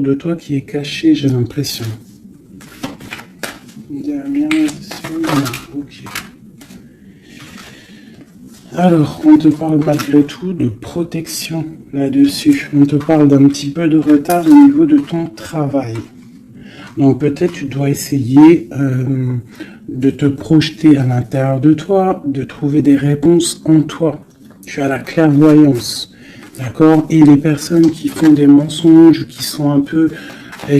de toi qui est caché, j'ai l'impression. Derrière, ok. Alors, on te parle malgré tout de protection là-dessus. On te parle d'un petit peu de retard au niveau de ton travail. Donc peut-être tu dois essayer de te projeter à l'intérieur de toi, de trouver des réponses en toi. Tu as la clairvoyance, d'accord? Et les personnes qui font des mensonges, qui sont un peu,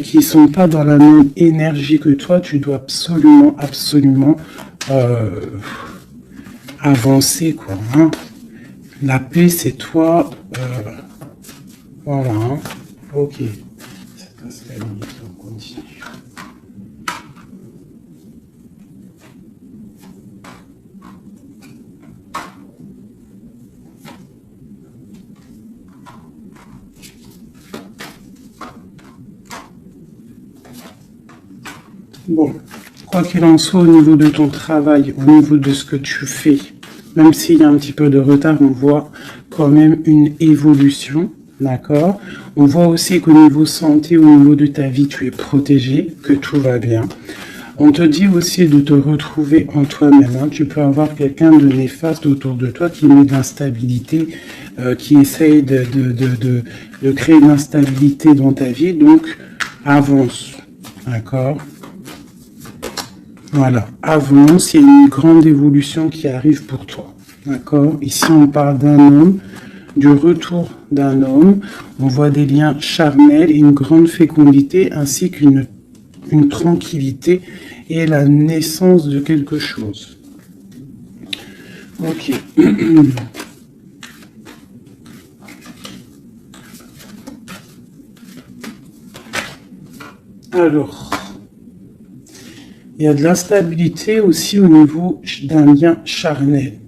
qui sont pas dans la même énergie que toi, tu dois absolument avancer, quoi. Hein. La paix, c'est toi. Voilà. Hein. Ok. Ça passe la limite, on continue. Bon, quoi qu'il en soit, au niveau de ton travail, au niveau de ce que tu fais, même s'il y a un petit peu de retard, on voit quand même une évolution, d'accord? On voit aussi qu'au niveau santé, au niveau de ta vie, tu es protégé, que tout va bien. On te dit aussi de te retrouver en toi-même. Hein. Tu peux avoir quelqu'un de néfaste autour de toi qui met de l'instabilité, qui essaye de créer de l'instabilité dans ta vie. Donc, avance, d'accord? Voilà, avance, il y a une grande évolution qui arrive pour toi. D'accord? Ici, on parle d'un homme, du retour d'un homme. On voit des liens charnels, une grande fécondité, ainsi qu'une tranquillité et la naissance de quelque chose. Ok. Alors... il y a de l'instabilité aussi au niveau d'un lien charnel.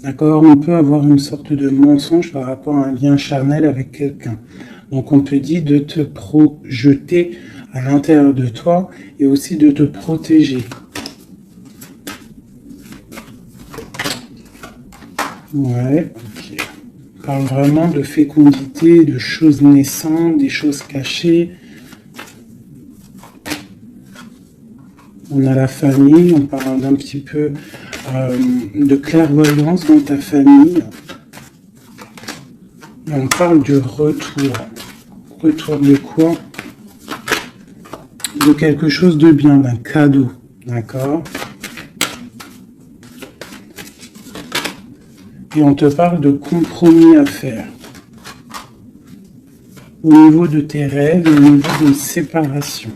D'accord? On peut avoir une sorte de mensonge par rapport à un lien charnel avec quelqu'un. Donc on te dit de te projeter à l'intérieur de toi et aussi de te protéger. Ouais, ok. On parle vraiment de fécondité, de choses naissantes, des choses cachées. On a la famille, on parle d'un petit peu de clairvoyance dans ta famille. Et on parle du retour. Retour de quoi? De quelque chose de bien, d'un cadeau. D'accord? Et on te parle de compromis à faire. Au niveau de tes rêves, au niveau d'une séparation.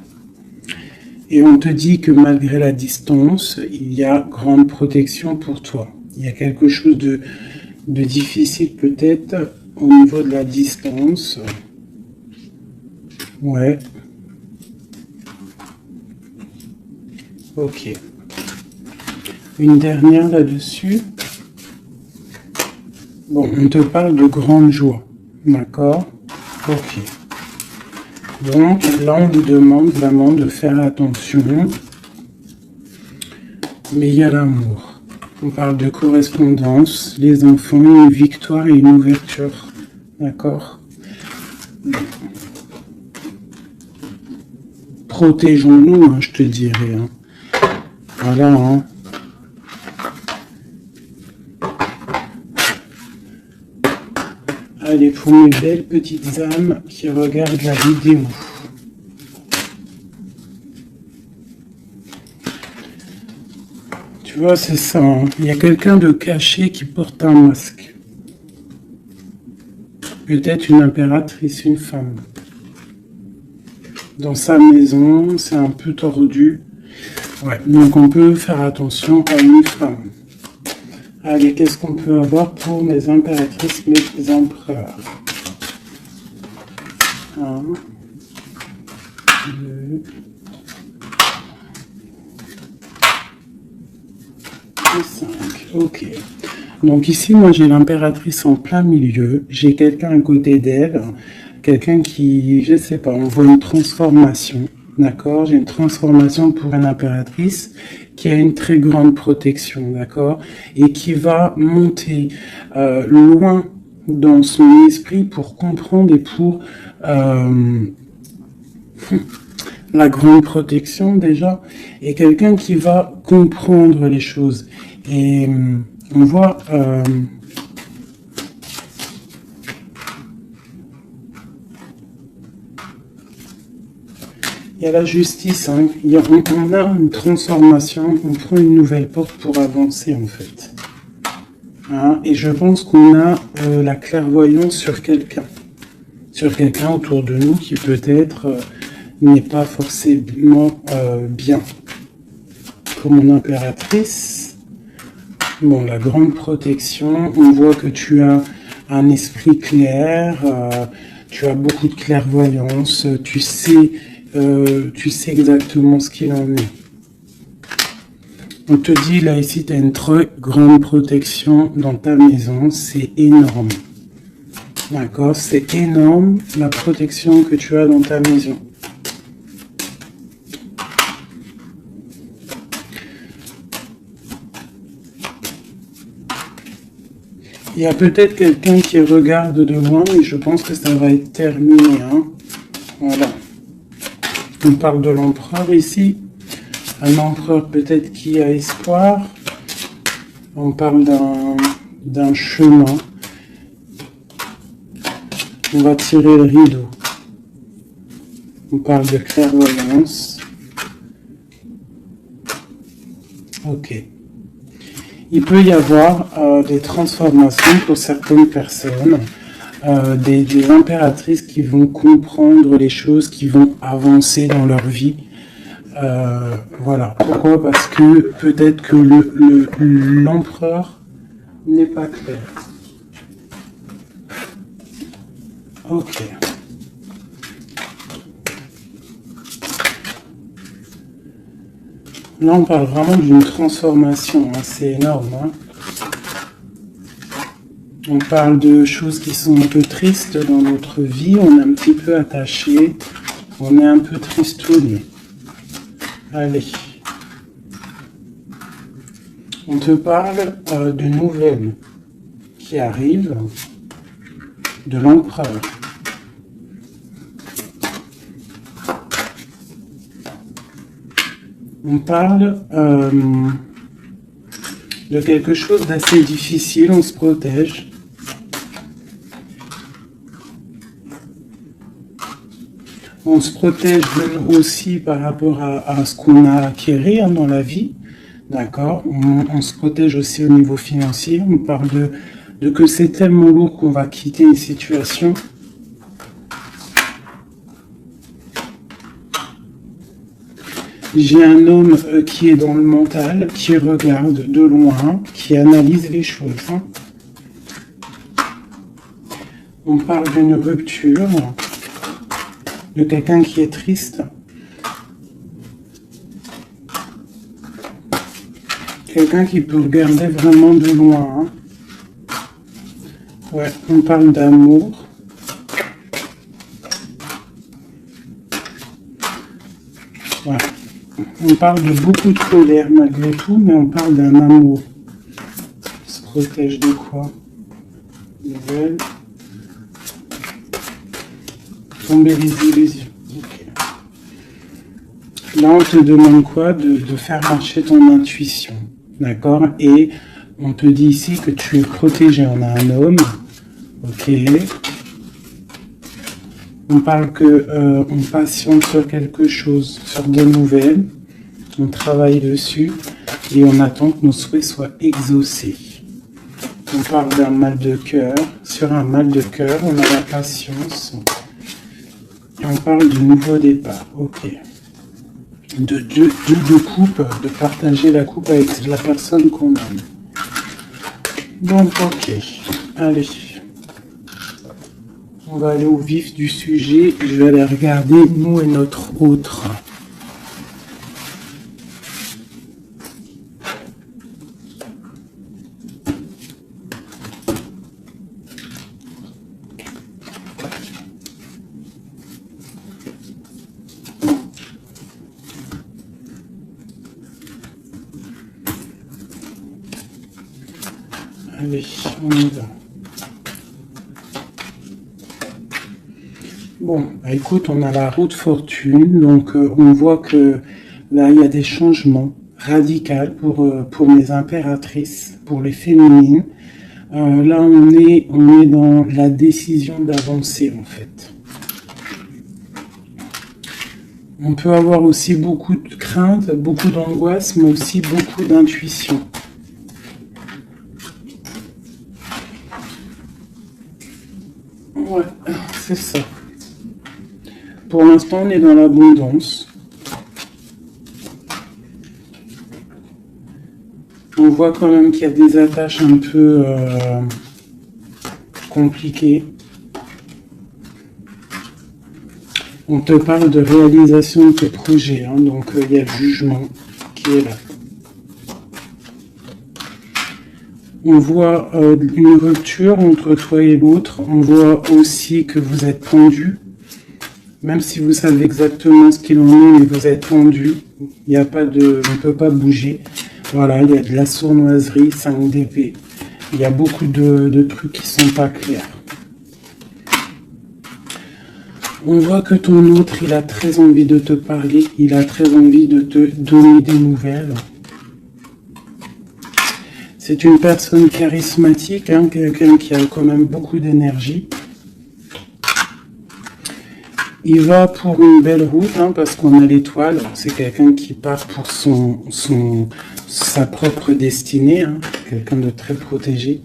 Et on te dit que malgré la distance, il y a grande protection pour toi. Il y a quelque chose de difficile peut-être au niveau de la distance. Ouais. Ok. Une dernière là-dessus. Bon, on te parle de grande joie. D'accord? Ok. Donc là, on vous demande vraiment de faire attention. Mais il y a l'amour. On parle de correspondance, les enfants, une victoire et une ouverture. D'accord? Protégeons-nous, hein, je te dirais. Hein. Voilà. Hein. Allez, pour mes belles petites âmes qui regardent la vidéo. Tu vois, c'est ça. Hein. Il y a quelqu'un de caché qui porte un masque. Peut-être une impératrice, une femme. Dans sa maison, c'est un peu tordu. Ouais, donc on peut faire attention à une femme. Allez, qu'est-ce qu'on peut avoir pour mes impératrices, mes empereurs? 1, 2, 5. Ok. Donc ici, moi, j'ai l'impératrice en plein milieu. J'ai quelqu'un à côté d'elle. Quelqu'un qui, je sais pas, on voit une transformation. D'accord? J'ai une transformation pour une impératrice qui a une très grande protection, d'accord? Et qui va monter loin dans son esprit pour comprendre et pour la grande protection déjà, et quelqu'un qui va comprendre les choses. Et on voit... il y a la justice, hein. On a une transformation, on prend une nouvelle porte pour avancer en fait. Hein, et je pense qu'on a la clairvoyance sur quelqu'un autour de nous qui peut-être n'est pas forcément bien. Comme mon impératrice, bon, la grande protection, on voit que tu as un esprit clair, tu as beaucoup de clairvoyance, tu sais exactement ce qu'il en est. On te dit là ici, tu as une très grande protection dans ta maison, c'est énorme. D'accord, c'est énorme la protection que tu as dans ta maison. Il y a peut-être quelqu'un qui regarde de loin, mais je pense que ça va être terminé. Hein. Voilà. On parle de l'empereur ici. Un empereur peut-être qui a espoir. On parle d'un chemin. On va tirer le rideau. On parle de clairvoyance. Ok. Il peut y avoir des transformations pour certaines personnes, des impératrices qui vont comprendre les choses, qui vont avancer dans leur vie. Voilà. Pourquoi? Parce que peut-être que l'empereur n'est pas clair. Ok. Là, on parle vraiment d'une transformation, hein, c'est énorme. Hein. On parle de choses qui sont un peu tristes dans notre vie, on est un petit peu attaché, on est un peu tristouné. Allez. On te parle de nouvelles qui arrivent de l'empereur. On parle de quelque chose d'assez difficile, on se protège. On se protège aussi par rapport à ce qu'on a acquis hein, dans la vie. D'accord, on se protège aussi au niveau financier. On parle de que c'est tellement lourd qu'on va quitter une situation. J'ai un homme qui est dans le mental, qui regarde de loin, qui analyse les choses. Hein. On parle d'une rupture, de quelqu'un qui est triste. Quelqu'un qui peut regarder vraiment de loin. Hein. Ouais, on parle d'amour. Ouais. On parle de beaucoup de colère malgré tout, mais on parle d'un amour. On se protège de quoi? Nouvelle. Tomber les illusions. Okay. Là, on te demande quoi? De faire marcher ton intuition. D'accord? Et on te dit ici que tu es protégé. On a un homme. Ok. On parle que on patiente sur quelque chose, sur des nouvelles. On travaille dessus et on attend que nos souhaits soient exaucés. On parle d'un mal de cœur. Sur un mal de cœur, on a la patience. Et on parle de nouveau départ. Ok. De coupe, de partager la coupe avec la personne qu'on aime. Donc, ok. Allez. On va aller au vif du sujet. Je vais aller regarder nous et notre autre. Allez, on y va. Bon, bah écoute, on a la roue de fortune, donc on voit que là, il y a des changements radicaux pour les impératrices, pour les féminines. Là, on est dans la décision d'avancer, en fait. On peut avoir aussi beaucoup de crainte, beaucoup d'angoisse, mais aussi beaucoup d'intuition. Ouais, c'est ça. Pour l'instant, on est dans l'abondance. On voit quand même qu'il y a des attaches un peu compliquées. On te parle de réalisation de tes projets, hein, donc il y a le jugement qui est là. On voit une rupture entre toi et l'autre. On voit aussi que vous êtes tendu. Même si vous savez exactement ce qu'il en est, mais vous êtes tendu. Il n'y a pas de... On ne peut pas bouger. Voilà, il y a de la sournoiserie, 5 d'épée. Il y a beaucoup de trucs qui sont pas clairs. On voit que ton autre, il a très envie de te parler. Il a très envie de te donner des nouvelles. C'est une personne charismatique, hein, quelqu'un qui a quand même beaucoup d'énergie. Il va pour une belle route, hein, parce qu'on a l'étoile. C'est quelqu'un qui part pour sa propre destinée, hein, quelqu'un de très protégé.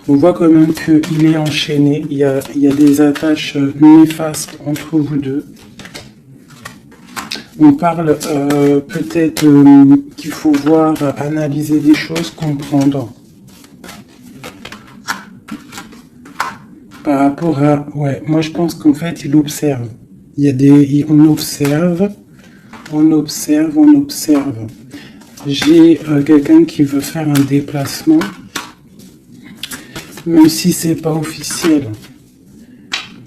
On voit quand même qu'il est enchaîné. Il y a des attaches néfastes entre vous deux. On parle peut-être qu'il faut voir, analyser des choses, comprendre. Par rapport à... Ouais, moi je pense qu'en fait, il observe. On observe. J'ai quelqu'un qui veut faire un déplacement, même si c'est pas officiel.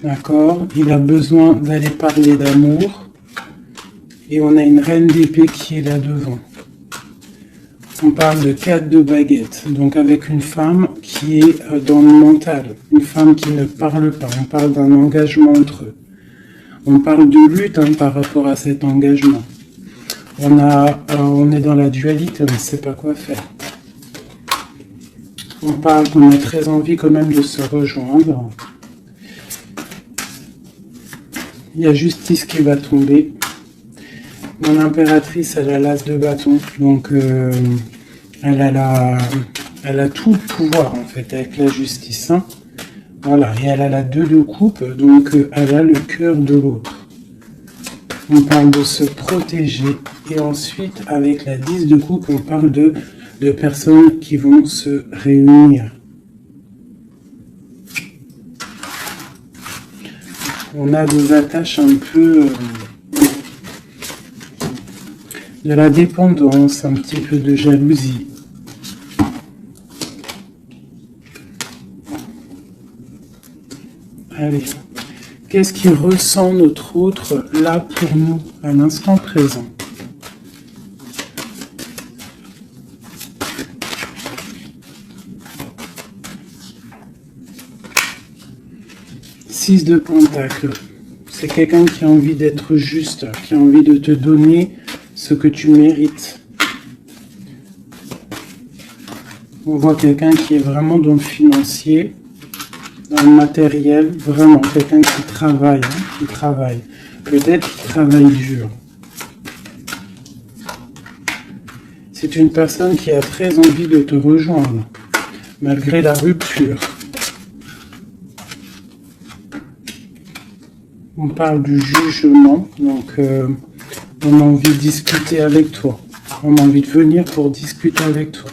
D'accord? Il a besoin d'aller parler d'amour. Et on a une reine d'épée qui est là devant. On parle de 4 de baguettes, donc avec une femme qui est dans le mental, une femme qui ne parle pas. On parle d'un engagement entre eux. On parle de lutte, hein, par rapport à cet engagement. On est dans la dualité, on ne sait pas quoi faire. On parle qu'on a très envie quand même de se rejoindre. Il y a justice qui va tomber. Mon impératrice, elle a l'as de bâton, donc elle a tout le pouvoir en fait avec la justice. Hein. Voilà, et elle a la 2 de coupe, donc elle a le cœur de l'autre. On parle de se protéger, et ensuite avec la 10 de coupe, on parle de personnes qui vont se réunir. On a des attaches un peu... de la dépendance, un petit peu de jalousie. Allez, qu'est-ce qui ressent notre autre là pour nous, à l'instant présent? Six de Pentacle. C'est quelqu'un qui a envie d'être juste, qui a envie de te donner ce que tu mérites. On voit quelqu'un qui est vraiment dans le financier, dans le matériel, vraiment quelqu'un qui travaille, hein, qui travaille. Peut-être qu'il travaille dur. C'est une personne qui a très envie de te rejoindre, malgré la rupture. On parle du jugement, donc on a envie de discuter avec toi. On a envie de venir pour discuter avec toi.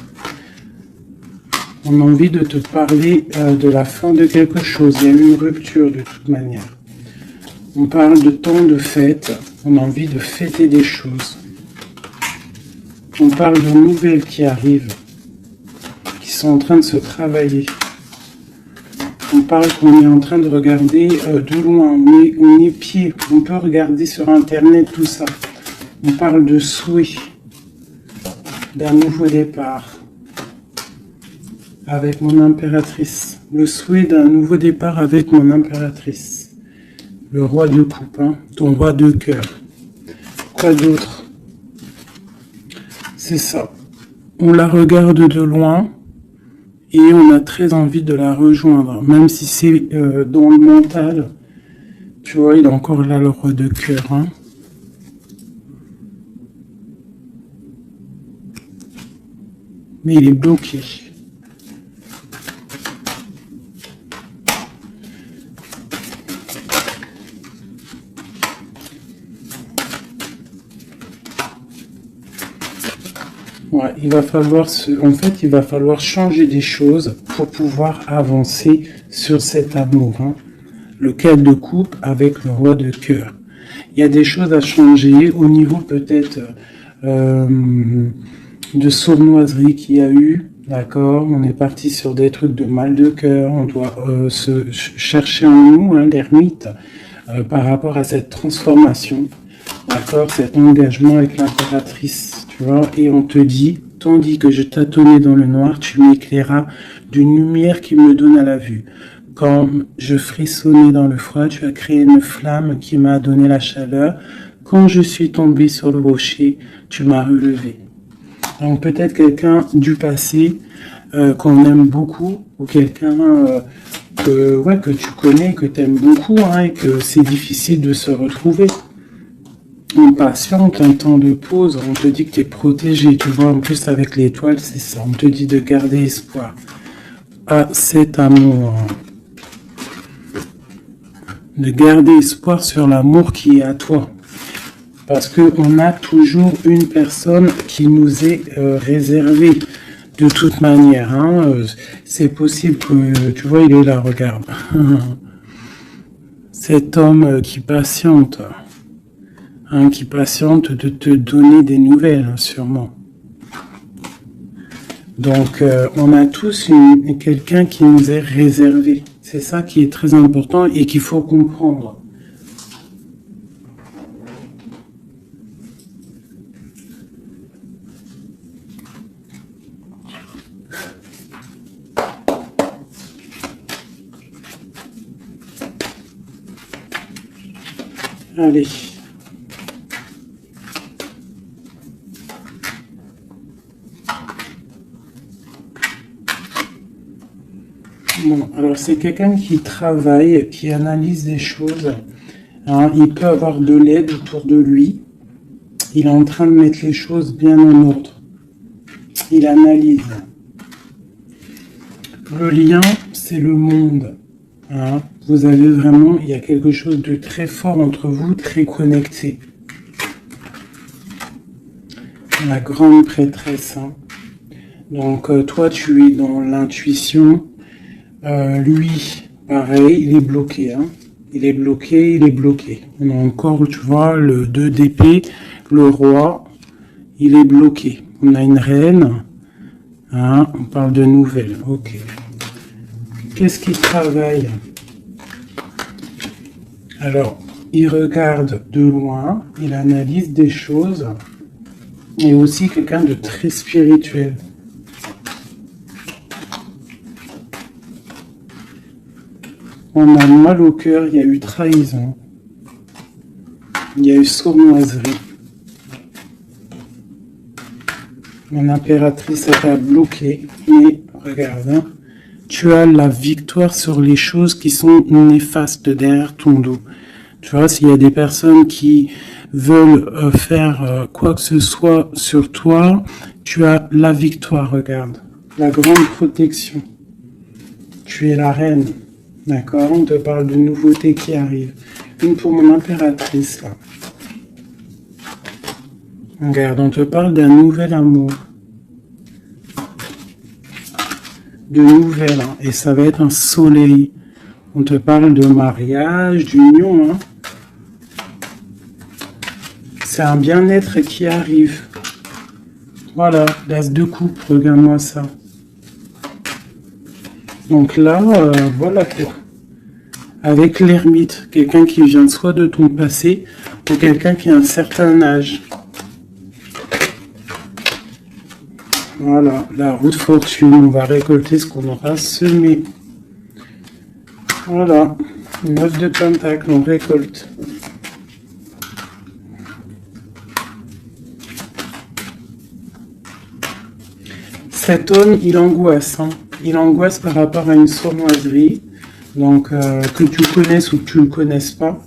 On a envie de te parler de la fin de quelque chose. Il y a eu une rupture de toute manière. On parle de temps de fête. On a envie de fêter des choses. On parle de nouvelles qui arrivent, qui sont en train de se travailler. On parle qu'on est en train de regarder de loin. On est pieds. On peut regarder sur Internet tout ça. On parle de souhait, d'un nouveau départ. Avec mon impératrice. Le souhait d'un nouveau départ avec mon impératrice. Le roi de coupe, hein, ton roi de cœur. Quoi d'autre? C'est ça. On la regarde de loin et on a très envie de la rejoindre, même si c'est dans le mental. Tu vois, il est encore là, le roi de cœur. Hein. Mais il est bloqué. Ouais, il va falloir il va falloir changer des choses pour pouvoir avancer sur cet amour. Hein. Le 4 de coupe avec le roi de cœur. Il y a des choses à changer au niveau peut-être de sournoiserie qu'il y a eu. D'accord, on est parti sur des trucs de mal de cœur. On doit se chercher en nous, hein, l'ermite, par rapport à cette transformation. D'accord, cet engagement avec l'impératrice, tu vois, et on te dit, tandis que je tâtonnais dans le noir, tu m'éclairas d'une lumière qui me donne à la vue. Quand je frissonnais dans le froid, tu as créé une flamme qui m'a donné la chaleur. Quand je suis tombé sur le rocher, tu m'as relevé. Donc peut-être quelqu'un du passé qu'on aime beaucoup, ou quelqu'un que tu connais, que tu aimes beaucoup, hein, et que c'est difficile de se retrouver. On patiente, un temps de pause, on te dit que tu es protégé, tu vois, en plus avec l'étoile, c'est ça, on te dit de garder espoir à cet amour, de garder espoir sur l'amour qui est à toi, parce qu'on a toujours une personne qui nous est réservée, de toute manière, hein, c'est possible que, tu vois, il est là, regarde, cet homme qui patiente, hein, qui patiente de te donner des nouvelles, hein, sûrement. Donc, on a tous quelqu'un qui nous est réservé. C'est ça qui est très important et qu'il faut comprendre. Allez. Bon, alors c'est quelqu'un qui travaille, qui analyse des choses. Hein, il peut avoir de l'aide autour de lui. Il est en train de mettre les choses bien en ordre. Il analyse. Le lien, c'est le monde. Hein, vous avez vraiment, il y a quelque chose de très fort entre vous, très connecté. La grande prêtresse. Hein. Donc toi, tu es dans l'intuition. Lui, pareil, il est bloqué. Hein. Il est bloqué. On a encore, tu vois, le 2 d'épée, le roi, il est bloqué. On a une reine. Hein, on parle de nouvelles. Ok. Qu'est-ce qu'il travaille? Alors, il regarde de loin, il analyse des choses, et aussi quelqu'un de très spirituel. On a mal au cœur, il y a eu trahison, il y a eu sournoiserie. Mon impératrice t'a bloqué, mais regarde, hein, tu as la victoire sur les choses qui sont néfastes derrière ton dos. Tu vois, s'il y a des personnes qui veulent faire quoi que ce soit sur toi, tu as la victoire, regarde. La grande protection. Tu es la reine. D'accord? On te parle de nouveautés qui arrivent. Une pour mon impératrice, là. Regarde, on te parle d'un nouvel amour. De nouvelles, hein, et ça va être un soleil. On te parle de mariage, d'union. Hein. C'est un bien-être qui arrive. Voilà, l'as de coupe, regarde-moi ça. Donc là, voilà quoi. Avec l'ermite, quelqu'un qui vient soit de ton passé, ou quelqu'un qui a un certain âge. Voilà, la roue de fortune, on va récolter ce qu'on aura semé. Voilà, 9 de pentacle, on récolte. Cet homme, il angoisse. Hein. Il angoisse par rapport à une sournoiserie. Donc, que tu connaisses ou que tu ne le connaisses pas.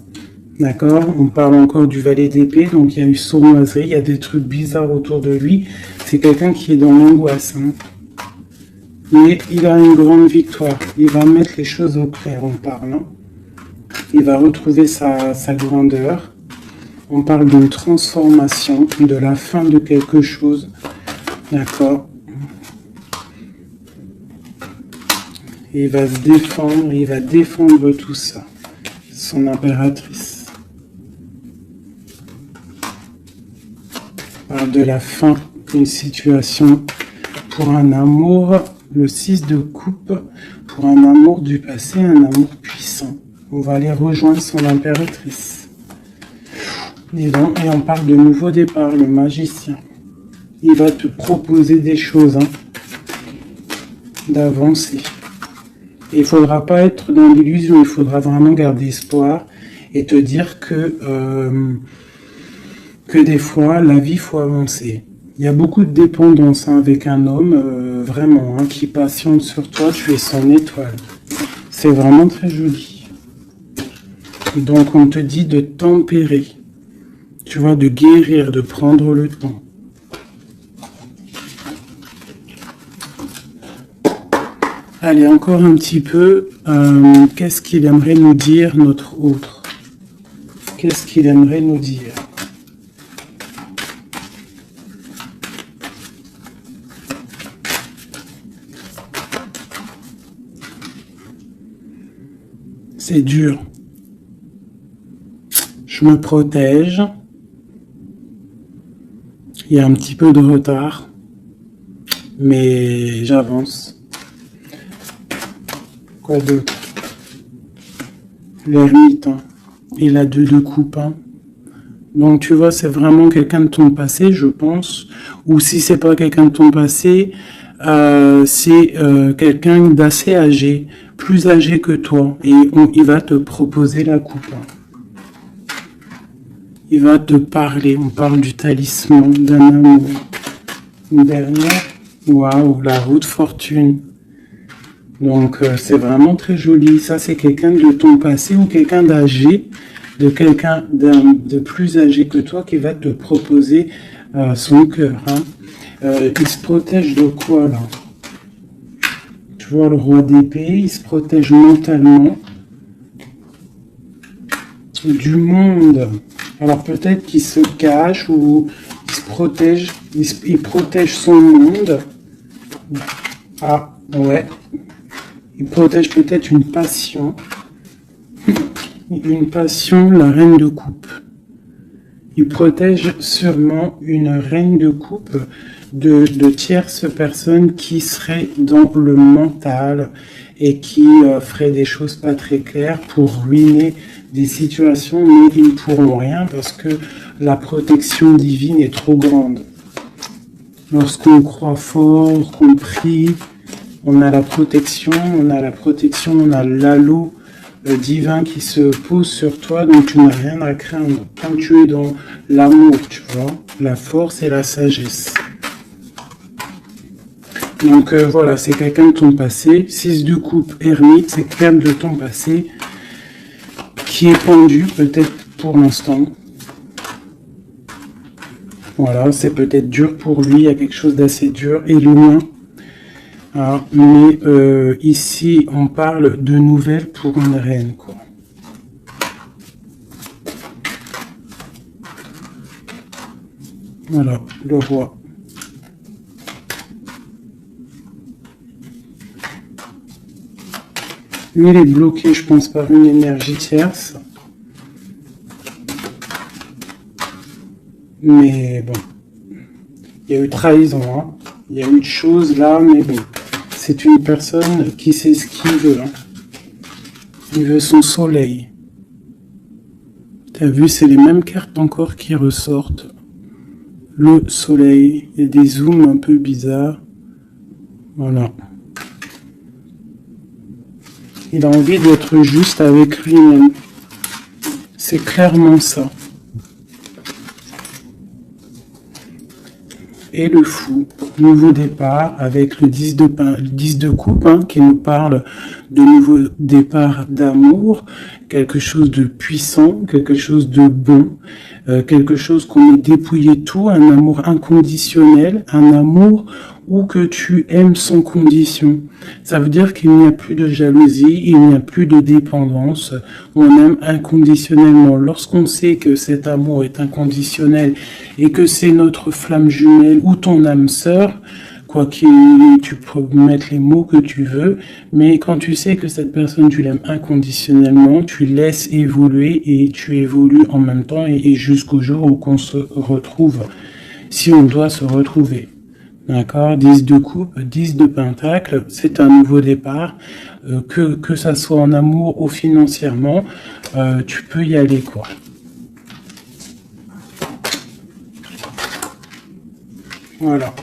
D'accord? On parle encore du valet d'épée. Donc, il y a eu sournoiserie. Il y a des trucs bizarres autour de lui. C'est quelqu'un qui est dans l'angoisse. Hein. Mais il a une grande victoire. Il va mettre les choses au clair, on parle. Hein. Il va retrouver sa grandeur. On parle d'une transformation, de la fin de quelque chose. D'accord? Il va se défendre, il va défendre tout ça. Son impératrice. On parle de la fin d'une situation pour un amour, le 6 de coupe, pour un amour du passé, un amour puissant. On va aller rejoindre son impératrice. Et on parle de nouveau départ, le magicien. Il va te proposer des choses, hein, d'avancer. Il ne faudra pas être dans l'illusion, il faudra vraiment garder espoir et te dire que des fois, la vie, il faut avancer. Il y a beaucoup de dépendance hein, avec un homme, vraiment, hein, qui patiente sur toi, tu es son étoile. C'est vraiment très joli. Donc on te dit de tempérer, tu vois, de guérir, de prendre le temps. Allez, encore un petit peu, qu'est-ce qu'il aimerait nous dire, notre autre? Qu'est-ce qu'il aimerait nous dire? C'est dur. Je me protège. Il y a un petit peu de retard, mais j'avance. Quoi d'autre? L'ermite, hein. Il a 2 de coupe. Hein. Donc tu vois, c'est vraiment quelqu'un de ton passé, je pense. Ou si c'est pas quelqu'un de ton passé, c'est quelqu'un d'assez âgé, plus âgé que toi. Et il va te proposer la coupe. Hein. Il va te parler. On parle du talisman, d'un amour. Une dernière. Waouh, la roue de fortune. Donc, c'est vraiment très joli. Ça, c'est quelqu'un de ton passé ou quelqu'un d'âgé, de quelqu'un de plus âgé que toi qui va te proposer son cœur. Hein. Il se protège de quoi, là? Tu vois, le roi d'épée, il se protège mentalement du monde. Alors, peut-être qu'il se cache ou il se protège, il protège son monde. Ah, ouais. Il protège peut-être une passion. Une passion, la reine de coupe. Il protège sûrement une reine de coupe de tierces personnes qui seraient dans le mental et qui feraient des choses pas très claires pour ruiner des situations, mais ils ne pourront rien parce que la protection divine est trop grande. Lorsqu'on croit fort, qu'on prie, on a la protection, on a l'halo divin qui se pose sur toi, donc tu n'as rien à craindre. Quand tu es dans l'amour, tu vois, la force et la sagesse. Donc voilà, c'est quelqu'un de ton passé. 6 de coupe, ermite, c'est quelqu'un de ton passé qui est pendu, peut-être pour l'instant. Voilà, c'est peut-être dur pour lui, il y a quelque chose d'assez dur et loin. Ah, mais ici, on parle de nouvelles pour une reine, quoi. Voilà, le roi. Lui, il est bloqué, je pense, par une énergie tierce. Mais bon, il y a eu trahison, hein. Il y a eu de choses là, mais bon. C'est une personne qui sait ce qu'il veut. Hein. Il veut son soleil. T'as vu, c'est les mêmes cartes encore qui ressortent. Le soleil. Il y a des zooms un peu bizarres. Voilà. Il a envie d'être juste avec lui-même. C'est clairement ça. Et le fou, nouveau départ avec le 10 de coupe hein, qui nous parle de nouveau départ d'amour, quelque chose de puissant, quelque chose de bon, quelque chose qu'on ait dépouillé tout, un amour inconditionnel, un amour où que tu aimes sans condition. Ça veut dire qu'il n'y a plus de jalousie, il n'y a plus de dépendance, on aime inconditionnellement. Lorsqu'on sait que cet amour est inconditionnel et que c'est notre flamme jumelle ou ton âme sœur, quoi qu'il, tu peux mettre les mots que tu veux, mais quand tu sais que cette personne, tu l'aimes inconditionnellement, tu laisses évoluer et tu évolues en même temps et jusqu'au jour où qu'on se retrouve, si on doit se retrouver. D'accord, 10 de coupe, 10 de pentacle, c'est un nouveau départ, que ça soit en amour ou financièrement, tu peux y aller quoi. Voilà.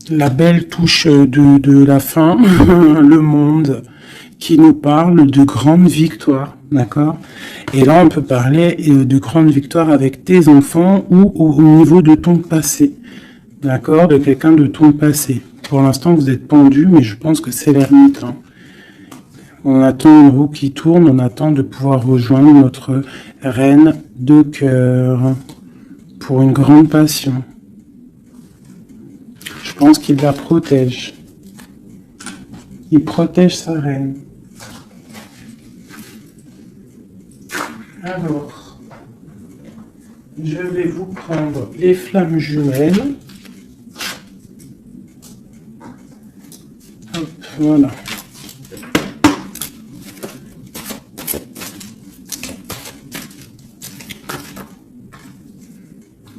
La belle touche de la fin, le monde, qui nous parle de grandes victoires, d'accord? Et là, on peut parler de grandes victoires avec tes enfants ou au niveau de ton passé. D'accord, de quelqu'un de ton passé. Pour l'instant, vous êtes pendu, mais je pense que c'est l'ermite. Hein. On attend une roue qui tourne, on attend de pouvoir rejoindre notre reine de cœur pour une grande passion. Je pense qu'il la protège. Il protège sa reine. Alors, je vais vous prendre les flammes jumelles. Voilà.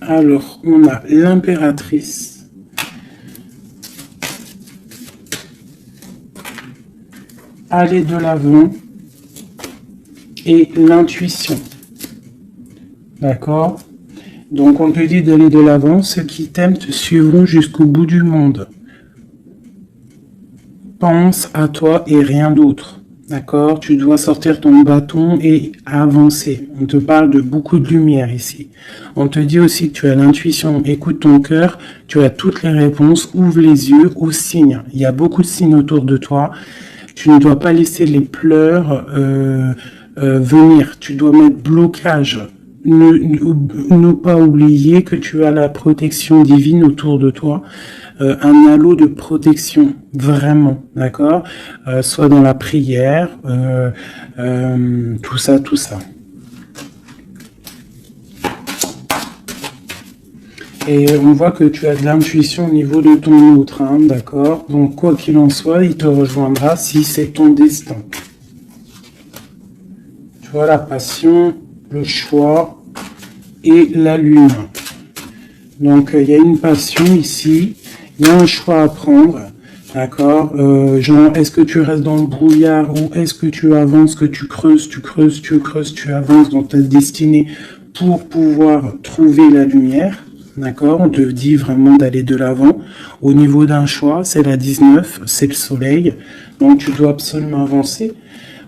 Alors, on a l'impératrice. Aller de l'avant. Et l'intuition. D'accord? Donc, on te dit d'aller de l'avant. Ceux qui t'aiment te suivront jusqu'au bout du monde. Pense à toi et rien d'autre, d'accord? Tu dois sortir ton bâton et avancer. On te parle de beaucoup de lumière ici. On te dit aussi que tu as l'intuition, écoute ton cœur, tu as toutes les réponses, ouvre les yeux aux signes. Il y a beaucoup de signes autour de toi. Tu ne dois pas laisser les pleurs venir. Tu dois mettre blocage. Ne pas oublier que tu as la protection divine autour de toi. Un halo de protection, vraiment, d'accord, soit dans la prière, tout ça. Et on voit que tu as de l'intuition au niveau de ton autre, hein, d'accord. Donc quoi qu'il en soit, il te rejoindra si c'est ton destin. Tu vois la passion, le choix et la lune. Donc il y a une passion ici. Il y a un choix à prendre, d'accord, genre, est-ce que tu restes dans le brouillard ou est-ce que tu avances, que tu creuses, tu avances dans ta destinée pour pouvoir trouver la lumière, d'accord, on te dit vraiment d'aller de l'avant. Au niveau d'un choix, c'est la 19, c'est le soleil, donc tu dois absolument avancer.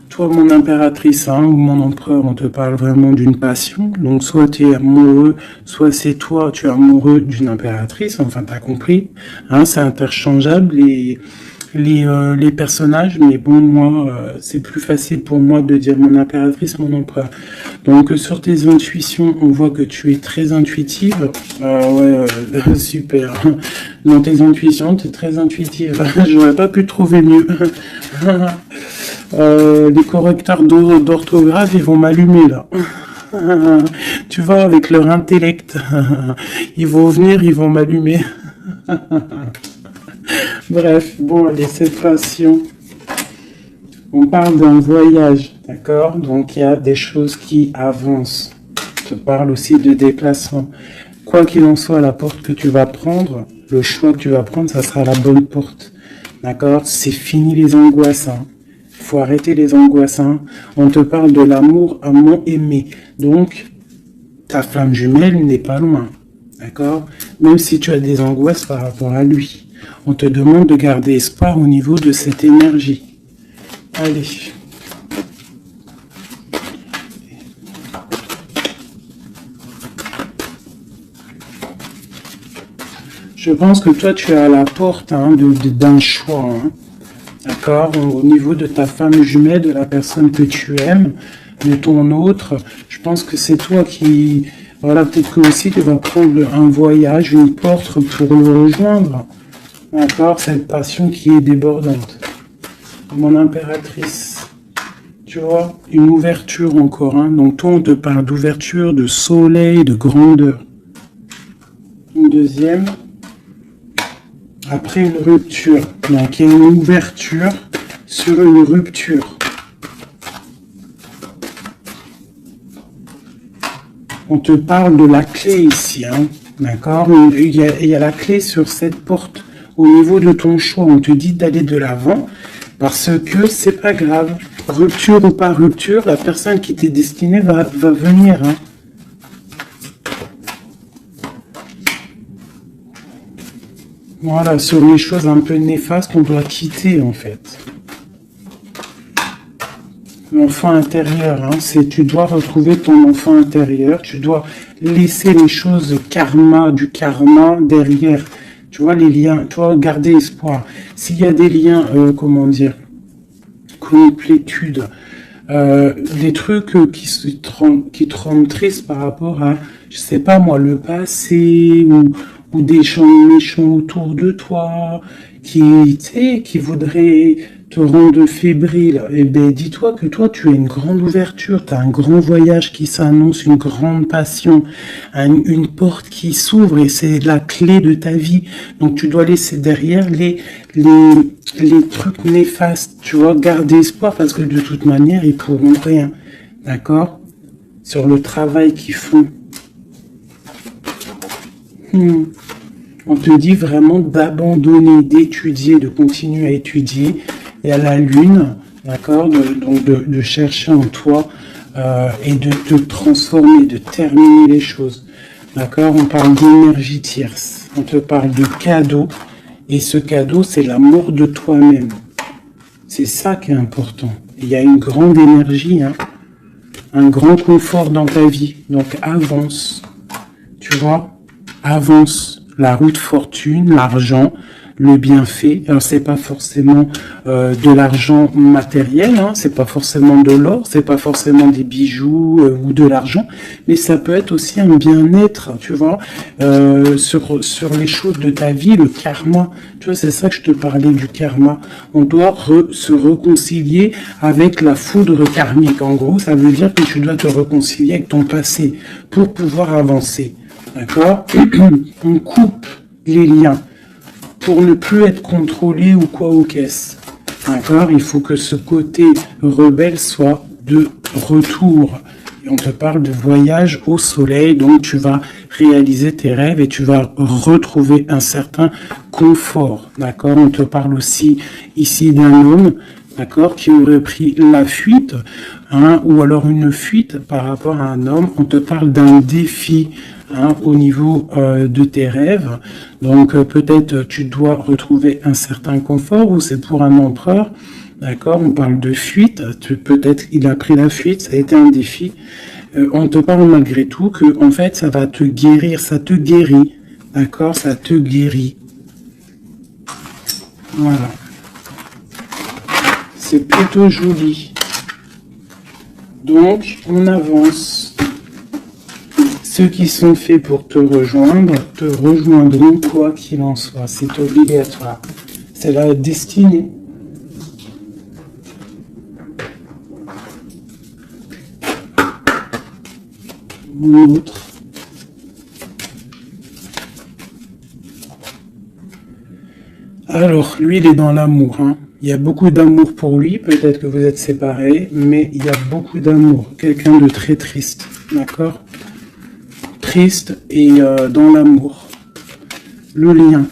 Toi, mon impératrice, hein, ou mon empereur, on te parle vraiment d'une passion. Donc, soit tu es amoureux, soit c'est toi, tu es amoureux d'une impératrice. Enfin, t'as compris. Hein, c'est interchangeable les personnages. Mais bon, moi, c'est plus facile pour moi de dire mon impératrice, mon empereur. Donc, sur tes intuitions, on voit que tu es très intuitive. Super. Dans tes intuitions, tu es très intuitive. J'aurais pas pu trouver mieux. Les correcteurs d'orthographe, ils vont m'allumer là. Tu vois, avec leur intellect, ils vont venir, ils vont m'allumer. Bref, bon, allez, cette passion. On parle d'un voyage, d'accord? Donc il y a des choses qui avancent. Je parle aussi de déplacement. Quoi qu'il en soit, la porte que tu vas prendre, le choix que tu vas prendre, ça sera la bonne porte. D'accord? C'est fini les angoisses. Hein. Faut arrêter les angoisses. Hein. On te parle de l'amour aimé. Donc, ta flamme jumelle n'est pas loin. D'accord? Même si tu as des angoisses par rapport à lui. On te demande de garder espoir au niveau de cette énergie. Allez. Je pense que toi, tu es à la porte hein, d'un choix. Hein. D'accord? Au niveau de ta femme jumelle, de la personne que tu aimes, de ton autre, je pense que c'est toi qui... Voilà, peut-être que aussi tu vas prendre un voyage, une porte pour le rejoindre. D'accord? Cette passion qui est débordante. Mon impératrice. Tu vois? Une ouverture encore. Hein. Donc toi, on te parle d'ouverture, de soleil, de grandeur. Une deuxième. Après une rupture. Donc il y a une ouverture sur une rupture. On te parle de la clé ici, hein, d'accord? Il y a la clé sur cette porte au niveau de ton choix. On te dit d'aller de l'avant parce que c'est pas grave. Rupture ou pas rupture, la personne qui t'est destinée va venir. Hein. Voilà, sur les choses un peu néfastes qu'on doit quitter en fait. L'enfant intérieur, hein, tu dois retrouver ton enfant intérieur, tu dois laisser les choses du karma derrière, tu vois, les liens, tu vois, garder espoir. S'il y a des liens, comment dire, complétude, des trucs qui te rendent triste par rapport à, je sais pas moi, le passé, ou des gens méchants autour de toi, qui voudraient te rendre fébrile, eh ben, dis-toi que toi, tu as une grande ouverture, tu as un grand voyage qui s'annonce, une grande passion, une porte qui s'ouvre et c'est la clé de ta vie. Donc, tu dois laisser derrière les trucs néfastes, tu vois, garder espoir parce que de toute manière, ils pourront rien. D'accord? Sur le travail qu'ils font. On te dit vraiment d'abandonner, d'étudier, de continuer à étudier. Et à la lune, d'accord, donc de chercher en toi et de te transformer, de terminer les choses. D'accord, on parle d'énergie tierce. On te parle de cadeau. Et ce cadeau, c'est l'amour de toi-même. C'est ça qui est important. Il y a une grande énergie, hein, un grand confort dans ta vie. Donc avance. Tu vois, avance. La route fortune, l'argent, le bienfait. Alors c'est pas forcément de l'argent matériel, hein, c'est pas forcément de l'or, c'est pas forcément des bijoux ou de l'argent, mais ça peut être aussi un bien-être, tu vois, sur les choses de ta vie, le karma. Tu vois, c'est ça que je te parlais du karma. On doit se réconcilier avec la foudre karmique. En gros, ça veut dire que tu dois te réconcilier avec ton passé pour pouvoir avancer. D'accord? On coupe les liens pour ne plus être contrôlé ou quoi ou qu'est-ce. D'accord? Il faut que ce côté rebelle soit de retour. Et on te parle de voyage au soleil, donc tu vas réaliser tes rêves et tu vas retrouver un certain confort. D'accord? On te parle aussi ici d'un homme, d'accord, qui aurait pris la fuite, hein, ou alors une fuite par rapport à un homme. On te parle d'un défi, hein, au niveau de tes rêves. Donc peut-être tu dois retrouver un certain confort ou c'est pour un empereur. D'accord, on parle de fuite. Peut-être il a pris la fuite, ça a été un défi. On te parle malgré tout que en fait ça va te guérir, ça te guérit. D'accord, ça te guérit. Voilà. C'est plutôt joli. Donc on avance. Ceux qui sont faits pour te rejoindront quoi qu'il en soit. C'est obligatoire. C'est la destinée. Mon autre. Alors, lui, il est dans l'amour. Hein. Il y a beaucoup d'amour pour lui. Peut-être que vous êtes séparés, mais il y a beaucoup d'amour. Quelqu'un de très triste. D'accord ? Triste et dans l'amour. Le lien.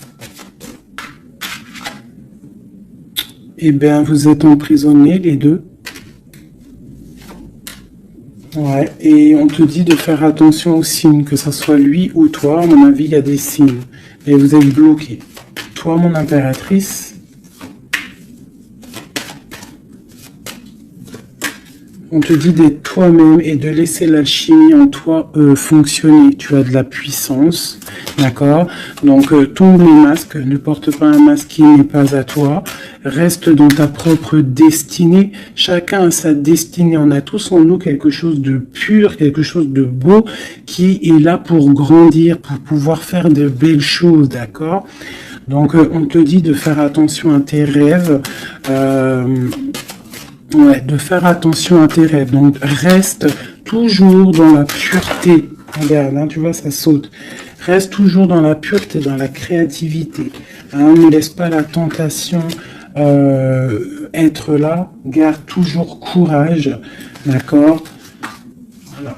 Eh bien, vous êtes emprisonnés, les deux. Ouais, et on te dit de faire attention aux signes, que ce soit lui ou toi. À mon avis, il y a des signes. Et vous êtes bloqués. Toi, mon impératrice. on te dit d'être toi-même et de laisser l'alchimie en toi fonctionner. Tu as de la puissance, d'accord? Donc, tombe les masques, ne porte pas un masque qui n'est pas à toi. Reste dans ta propre destinée. Chacun a sa destinée. On a tous en nous quelque chose de pur, quelque chose de beau qui est là pour grandir, pour pouvoir faire de belles choses, d'accord? Donc, on te dit de faire attention à tes rêves. Ouais, de faire attention à tes rêves. Donc, reste toujours dans la pureté. Regarde, hein, tu vois, ça saute. Reste toujours dans la pureté, dans la créativité. Hein, ne laisse pas la tentation être là. Garde toujours courage. D'accord? Voilà.